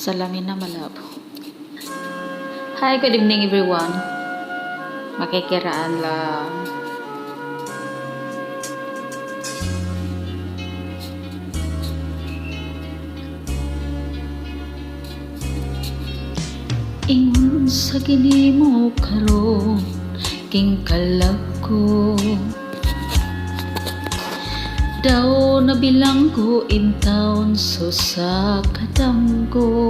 Salamin na malabo. Hi, good evening everyone. Makikiraan lang. Ingon sa ginimo karon king kalag ko. Daw nabilang ko in town so sa kadamgo.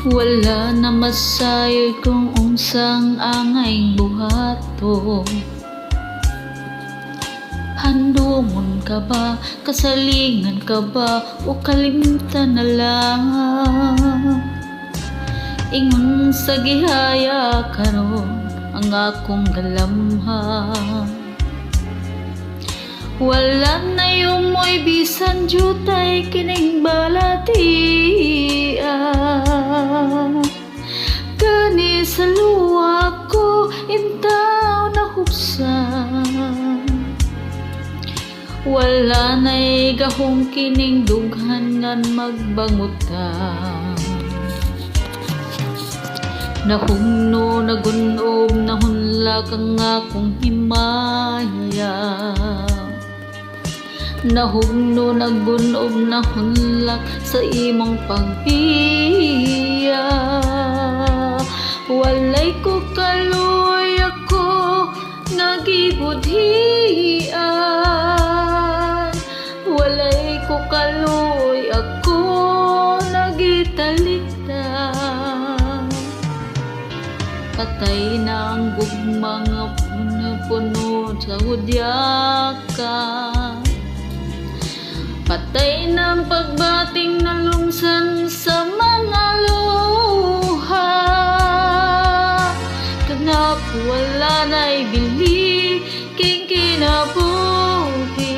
Wala na masayod kung unsang angay buhato. Handumon ka ba, kasalingan ka ba, o kalimtan na lang? Ingon sa gihaya karon ang akong galamhan. Wala na yung mo'y bisan jutay kining balatia. Kani sa luwa ko intaw na hubsan. Wala na'y gahong kining dughan ngan magbangutan. Nahumno, nagunob, nahunla kang akong himaya. Nahumno, nagunob, nahunlak sa imong pagbiya. Walay ko kaluy ako nagibudhian. Walay ko kaluy ako nagitalikdan. Patay na ang gugmang puno-puno sa hudyakan. Patay ng pagbating na lungsan sa mga luha. Kanako wala na'y bili king kinabuhi.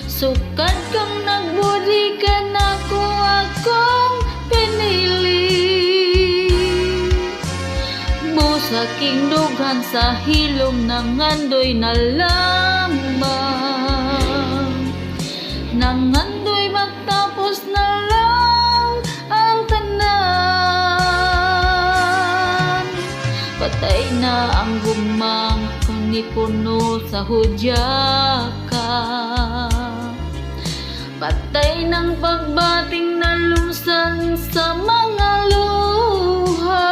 Sukat kang nagbudi ka na ko akong pinili. Busa king dughan sa hilom ng andoy na lamang. Nangandoy matapos na lang ang tanan. Patay na ang gumang kunipuno sa hudyaka. Patay ng pagbating na lusan sa mga luha.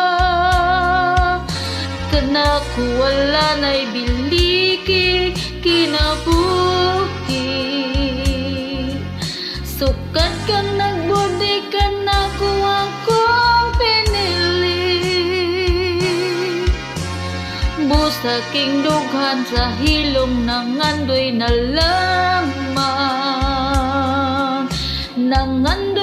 Kanako wala na'y biliki kinabuhi. Sukat kang nagbudi ka na ko akong pinili. Busa king dughan sa hilom ng andoy na lamang. Nangandoy